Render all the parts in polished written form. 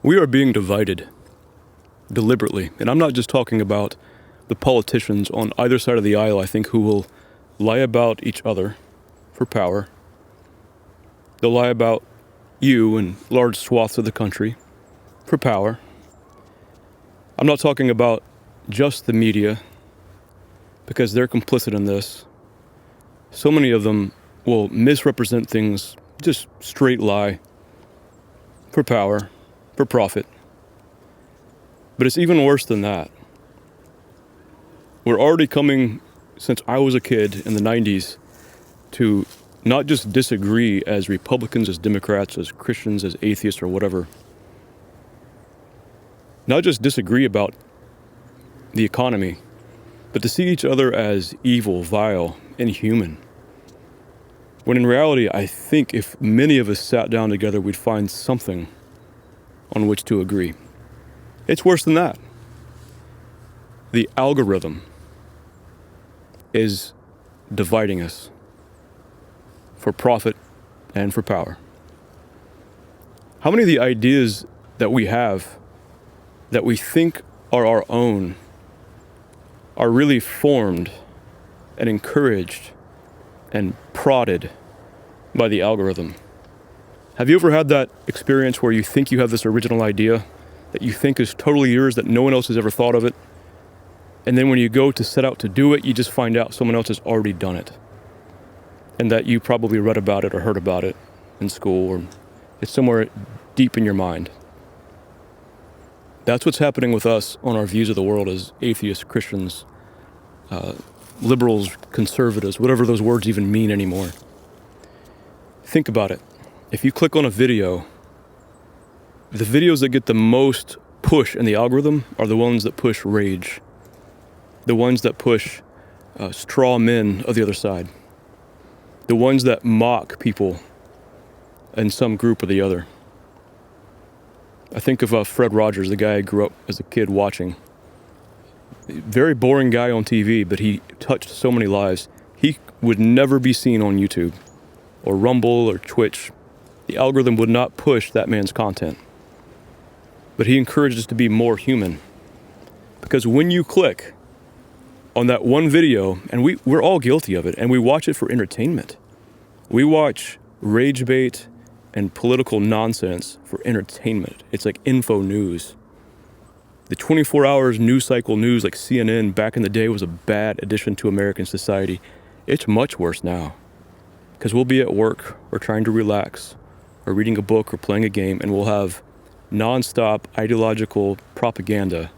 We are being divided deliberately. And I'm not just talking about the politicians on either side of the aisle, I think, who will lie about each other for power. They'll lie about you and large swaths of the country for power. I'm not talking about just the media, because they're complicit in this. So many of them will misrepresent things, just straight lie, for power, for profit. But it's even worse than that. We're already coming, since I was a kid in the 90s, to not just disagree as Republicans, as Democrats, as Christians, as atheists, or whatever. Not just disagree about the economy, but to see each other as evil, vile, inhuman. When in reality, I think if many of us sat down together, we'd find something on which to agree. It's worse than that. The algorithm is dividing us for profit and for power. How many of the ideas that we have that we think are our own are really formed and encouraged and prodded by the algorithm? Have you ever had that experience where you think you have this original idea that you think is totally yours, that no one else has ever thought of it, and then when you go to set out to do it, you just find out someone else has already done it, and that you probably read about it or heard about it in school, or it's somewhere deep in your mind? That's what's happening with us on our views of the world as atheists, Christians, liberals, conservatives, whatever those words even mean anymore. Think about it. If you click on a video, the videos that get the most push in the algorithm are the ones that push rage, the ones that push straw men of the other side, the ones that mock people in some group or the other. I think of Fred Rogers, the guy I grew up as a kid watching. Very boring guy on TV, but he touched so many lives. He would never be seen on YouTube or Rumble or Twitch. The algorithm would not push that man's content. But he encouraged us to be more human. Because when you click on that one video, and we're all guilty of it, and we watch it for entertainment. We watch rage bait and political nonsense for entertainment. It's like info news. The 24 hours news cycle news like CNN back in the day was a bad addition to American society. It's much worse now, because we'll be at work or trying to relax or reading a book or playing a game, and we'll have nonstop ideological propaganda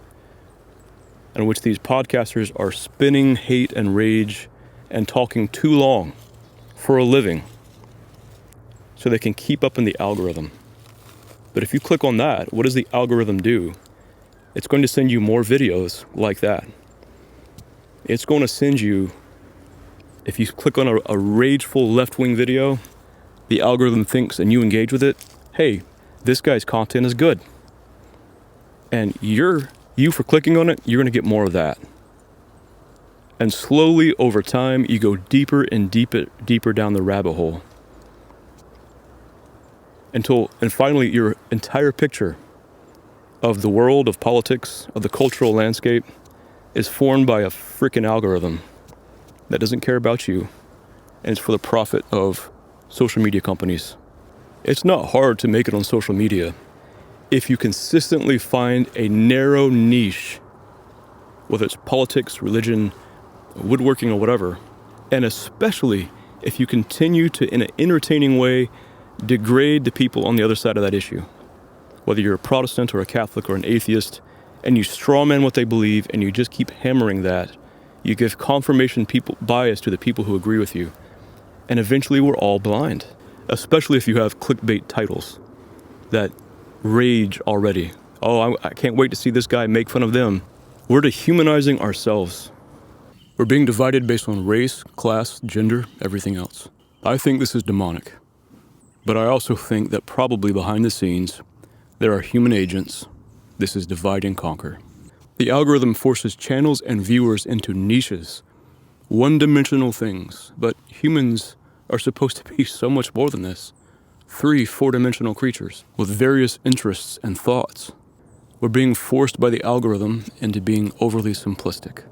in which these podcasters are spinning hate and rage and talking too long for a living so they can keep up in the algorithm. But if you click on that, what does the algorithm do? It's going to send you more videos like that. It's going to send you, if you click on a rageful left-wing video, the algorithm thinks, and you engage with it, hey, this guy's content is good. And you for clicking on it, you're going to get more of that. And slowly over time, you go deeper and deeper down the rabbit hole. And finally, your entire picture of the world, of politics, of the cultural landscape is formed by a freaking algorithm that doesn't care about you, and it's for the profit of social media companies. It's not hard to make it on social media if you consistently find a narrow niche, whether it's politics, religion, woodworking, or whatever, and especially if you continue to, in an entertaining way, degrade the people on the other side of that issue. Whether you're a Protestant or a Catholic or an atheist, and you strawman what they believe, and you just keep hammering that, you give confirmation bias to the people who agree with you. And eventually we're all blind, especially if you have clickbait titles that rage already. Oh, I can't wait to see this guy make fun of them. We're dehumanizing ourselves. We're being divided based on race, class, gender, everything else. I think this is demonic. But I also think that probably behind the scenes, there are human agents. This is divide and conquer. The algorithm forces channels and viewers into niches, one-dimensional things, but humans are supposed to be so much more than this. 3 4-dimensional creatures with various interests and thoughts. We're being forced by the algorithm into being overly simplistic.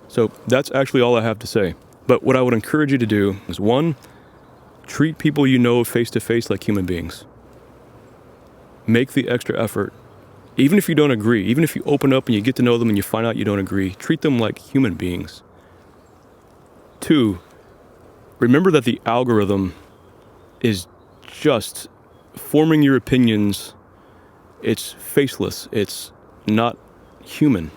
So that's actually all I have to say. But what I would encourage you to do is, 1, treat people you know face to face like human beings. Make the extra effort. Even if you don't agree, even if you open up and you get to know them and you find out you don't agree, treat them like human beings. 2, remember that the algorithm is just forming your opinions. It's faceless. It's not human.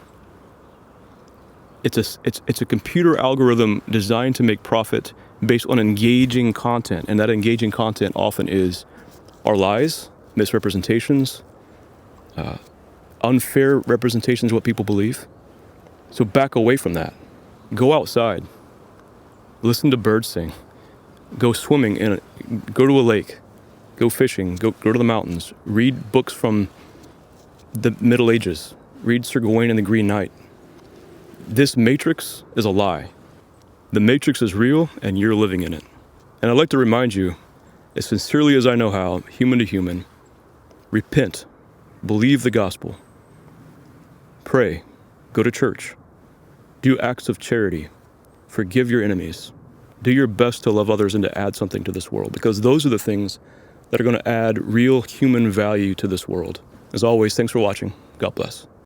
It's a computer algorithm designed to make profit based on engaging content, and that engaging content often is our lies, misrepresentations, unfair representations of what people believe. So back away from that. Go outside. Listen to birds sing. Go swimming go to a lake. Go fishing. Go to the mountains. Read books from the Middle Ages. Read Sir Gawain and the Green Knight. This matrix is a lie. The matrix is real, and you're living in it. And I'd like to remind you, as sincerely as I know how, human to human, repent, believe the gospel, pray, go to church, do acts of charity, forgive your enemies, do your best to love others and to add something to this world, because those are the things that are going to add real human value to this world. As always, thanks for watching. God bless.